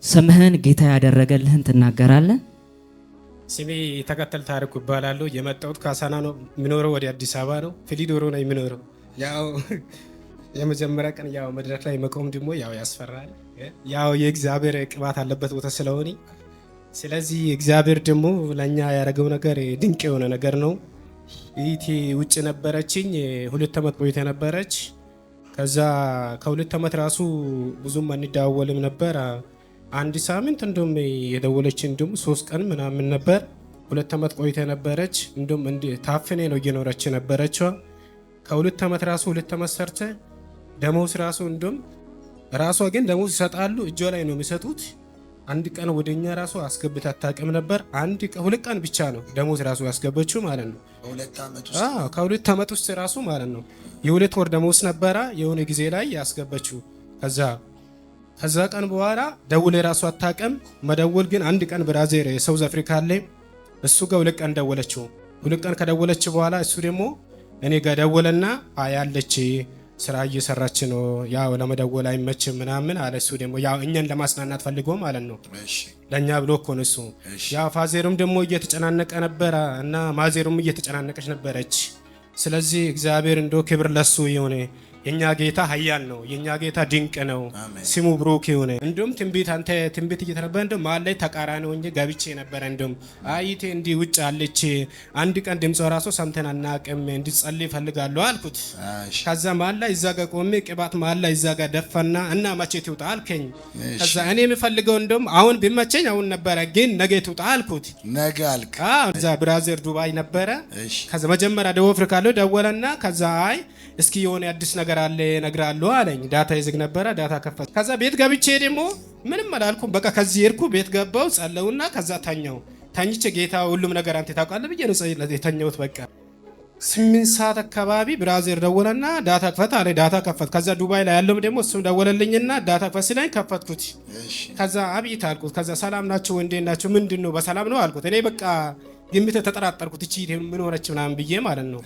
ስምህን ጌታ ያደረገልህን ትናገራለህ? ስሜ ተከተል ታሪኩ ይባላል። የመጣሁት ከአሳና ነው። የሚኖረው ወደ አዲስ አበባ ነው። ፊሊዶሮ ነው የሚኖረው። ያው የመጀመሪያ ቀን ያው መድረክ ላይ መቆም ደግሞ ያው ያስፈራል። ያው የእግዚአብሔር ቅባት አለበት ቦታ ስለሆነ ስለዚህ እግዚአብሔር ደግሞ ለኛ ያደረገው ነገር ድንቅ የሆነ ነገር ነው። ይቴ ውጭ ነበረችኝ 2 ዓመት ቆይታ ነበረች። ከዛ ከ2 ዓመት ራሱ ብዙም አንደዋወልም ነበር። አንድ ሳምንት እንደውም የደወለች እንደውም 3 ቀን ምናምን ነበር። 2 ዓመት ቆይታ ነበረች። እንደውም ታፍኔ ነው እየኖረች ነበረችው። ከ2 ዓመት ራሱ 2 ዓመት ሰርተ ደሞዝ ራሱ እንደውም ራሷ ግን ደሞዝ ይሰጣሉ እጇ ላይ ነው የሚሰጡት። አንድ ቀን ወደኛ ራሱ አስገብታ አታውቅም ነበር። 2 ቀን ብቻ ነው ደሞዝ ራሱ ያስገበችው ማለት ነው። ከ2 ዓመት ውስጥ ራሱ ማለት ነው የ2 ወር ደሞዝ ነበረ የሆነ ጊዜ ላይ ያስገበችው። ከዛ ቀን በኋላ ደውል ራሱ አታውቅም። መደወል ግን አንድ ቀን ብራዚል ሳውዝ አፍሪካ ላይ እሱ ጋር 2 ቀን ደወለችው። 2 ቀን ከደወለች በኋላ እሱ ደግሞ እኔ ጋር ደወለና ያለች ስራ እየሰራች ነው ያው ለመደወል አይመችም ምናምን አለ። እሱ ደግሞ ያው እኛን ለማስናናት ፈልጎ ማለት ነው ለኛ ብሎ እኮ ነው እሱ። ያው ፋዘሩም ደግሞ እየተጨናነቀ ነበር እና ማዘሩም እየተጨናነቀች ነበረች። ስለዚህ እግዚአብሔር እንደው ክብር ለሱ ይሁን። የኛ ጌታ ኃያል ነው። የኛ ጌታ ድንቅ ነው። ስሙ ብሩክ ይሁን። እንደውም ትንቢት እየተነበረ እንደውም ማል ላይ ተቃራኒ ሆኜ ገብቼ ነበር። እንደውም አይቴ እንዲህ ውጭ አለች አንድ ቀን ድምጿ ራሱ ሰምተን አናውቅም እንድትጸልይ ፈልጋለሁ አልኩት። ከዛ ማል ላይ እዛ ጋር ቆሜ ቅባት ማል ላይ እዛ ጋር ደፈና እና መቼ ትውጣ አልከኝ። ከዛ እኔ የምፈልገው እንደውም አሁን ቢመቸኝ አሁን ነበረ ግን ነገ ትውጣ አልኩት። ነገ አልክ? እዛ ብራዚል ዱባይ ነበረ። ከዛ መጀመሪያ ደቡብ አፍሪካ ላይ ደወለና ከዛ አይ እስኪ የሆነ አዲስ ነገር አለ እነግራለሁ አለኝ። ዳታ ይዝግ ነበረ። ዳታ ከፈት። ከዛ ቤት ገብቼ ደግሞ ምንም አላልኩም። በቃ ከዚህ ሄድኩ ቤት ገባው ጸለውና ከዛ ተኝቼ ጌታ ሁሉም ነገር አንተ ታውቃለህ ብዬ ነው የተኛሁት። በቃ 8 ሰዓት አካባቢ ብራዚል ደወለና ዳታ ከፈት አለ። ዳታ ከፈት። ከዛ ዱባይ ላይ ያለው ደግሞ እሱም ደወለልኝና ዳታ ከፈት ሲለኝ ከፈትኩት። ከዛ አብይት አልኩት። ከዛ ሰላም ናችሁ እንዴት ናችሁ ምንድነው በሰላም ነው አልኩት። እኔ በቃ ግምት ተጠራጠርኩት እቺ ምን ሆነች ምናምን ብዬ ማለት ነው።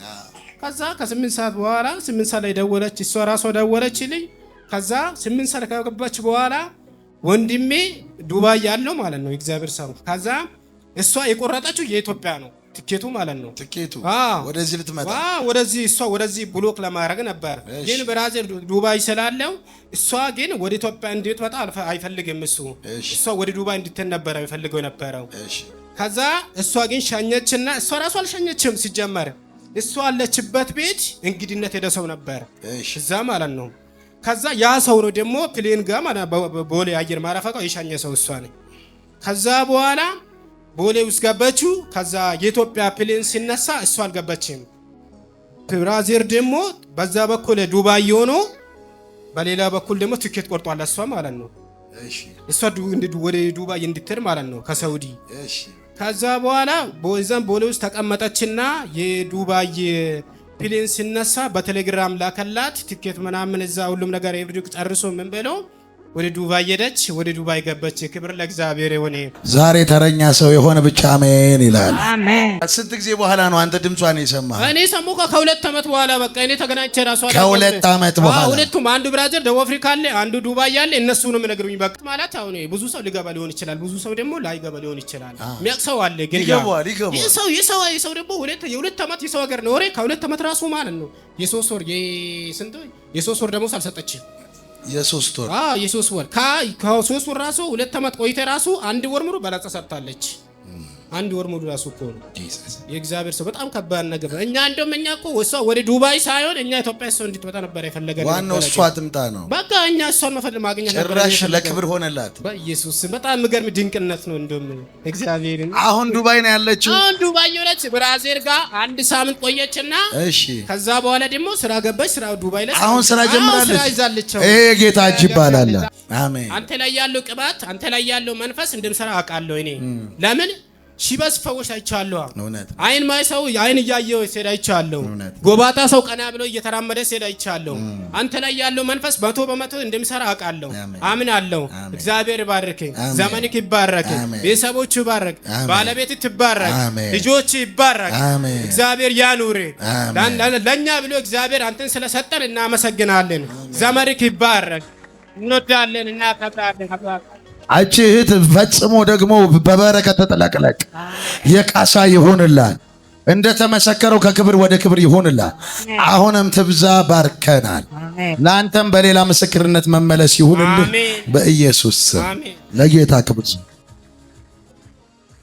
ከዛ ከ8 ሰዓት በኋላ 8 ሰዓት ላይ ደወለች። እሷ ራሷ ደወለችልኝ። ከዛ 8 ሰዓት ከገባች በኋላ ወንድሜ ዱባይ ያለው ማለት ነው እግዚአብሔር ሰው። ከዛ እሷ የቆረጠችው የኢትዮጵያ ነው ትኬቱ ማለት ነው። ትኬቱ ወደዚህ ልትመጣ ወደዚህ እሷ ወደዚህ ብሎክ ለማድረግ ነበር። ግን ብራዚል ዱባይ ስላለው እሷ ግን ወደ ኢትዮጵያ እንድትመጣ አይፈልግም እሱ። እሷ ወደ ዱባይ እንድትሄድ ነበር አይፈልገው ነበረው። ከዛ እሷ ግን ሸኘችና እሷ ራሷ አልሸኘችም ሲጀመር እሷ አለችበት ቤት እንግዲነት ሄደ ሰው ነበር እዛ ማለት ነው። ከዛ ያ ሰው ነው ደግሞ ፕሌን ጋር ማለት ቦሌ አየር ማረፊያ የሻኘ ሰው እሷ ነው። ከዛ በኋላ ቦሌ ውስጥ ገባችው። ከዛ የኢትዮጵያ ፕሌን ሲነሳ እሷ አልገባችም። ብራዚል ደግሞ በዛ በኩል ዱባይ ሆኖ በሌላ በኩል ደግሞ ትኬት ቆርጧል እሷ ማለት ነው። እሷ ወደ ዱባይ እንድትሄድ ማለት ነው ከሳውዲ። ከዛ በኋላ ቦይዛን ቦሌ ውስጥ ተቀመጠችና የዱባይ ፕሌን ሲነሳ በቴሌግራም ላከላት ትኬት ምናምን እዛ ሁሉም ነገር ኤቭሪክ ጨርሶ ምን ብለው ወደ ዱባይ ሄደች። ወደ ዱባይ ገባች። ክብር ለእግዚአብሔር ይሁን። ዛሬ ተረኛ ሰው የሆነ ብቻ አሜን ይላል። አሜን። ስንት ጊዜ በኋላ ነው አንተ ድምጿን የሰማህ? እኔ ሰሙ ከ2 ዓመት በኋላ በቃ እኔ ተገናኝቼ ራሱ ከ2 ዓመት በኋላ ሁለቱም አንዱ ብራዚል ደቡብ አፍሪካ አለ አንዱ ዱባይ ያለ እነሱ ነው የሚነግሩኝ። በቃ ማለት አሁን ብዙ ሰው ሊገባ ሊሆን ይችላል፣ ብዙ ሰው ደግሞ ላይገባ ሊሆን ይችላል። የሚያቅሰው አለ ግን ይገባል። የሰው ደግሞ የ2 ዓመት የሰው ሀገር ነው። ከ2 ዓመት ራሱ ማለት ነው የ3 ወር የ3 ወር ደግሞ አልሰጠችም። የ3 ወር የ3 ወር ከ3 ወር ራሱ 2 ዓመት ቆይተ ራሱ 1 ወር ሙሉ በላጸ ሰርታለች። 1 ወር ሙሉ ራሱ እኮ ነው የእግዚአብሔር ሰው። በጣም ከባድ ነገር ነው። እኛ እንደውም እኛ እኮ እሷ ወደ ዱባይ ሳይሆን እኛ ኢትዮጵያ ሰው እንድትመጣ ነበር የፈለገ ነው። ዋናው እሷ ትምጣ ነው በቃ። እኛ እሷን ማግኘት ነበር። ጭራሽ ለክብር ሆነላት። በኢየሱስ በጣም የሚገርም ድንቅነት ነው። እንደውም እግዚአብሔርን አሁን ዱባይ ነው ያለችው። አሁን ዱባይ ሆነች። ብራዚል ጋር 1 ሳምንት ቆየችና ከዛ በኋላ ደግሞ ስራ ገባች። ስራ ዱባይ ላይ አሁን ስራ ጀምራለች። ይሄ ጌታ እጅ ይባላል። አሜን። አንተ ላይ ያለው ቅባት አንተ ላይ ያለው መንፈስ እንደምሰራ አውቃለሁ እኔ። ለምን ሺበስ ፈውሽ አይቻለሁ። አይን ማይሰው አይን እያየው ሲሄድ አይቻለሁ። ጎባጣ ሰው ቀና ብሎ እየተራመደ ሲሄድ አይቻለሁ። አንተ ላይ ያለው መንፈስ 100% እንደሚሰራ አውቃለሁ፣ አምናለሁ። እግዚአብሔር ይባርክ፣ ዘመንክ ይባረክ፣ ቤተሰቦች ይባረክ፣ ባለቤት ትባረክ፣ ልጆች ይባረክ። እግዚአብሔር ያኑር። ለኛ ብሎ እግዚአብሔር አንተን ስለሰጠን እናመሰግናለን። ዘመንክ ይባረክ። እንወዳለን እና ከብራለን አቺ እህት ፈጽሞ ደግሞ በበረከት ተጥለቅለቅ። የካሳ ይሁንላት እንደተመሰከረው ከክብር ወደ ክብር ይሁንላት። አሁንም ትብዛ ባርከናል። ለአንተም በሌላ ምስክርነት መመለስ ይሁንልህ በኢየሱስ ስም። ለጌታ ክብር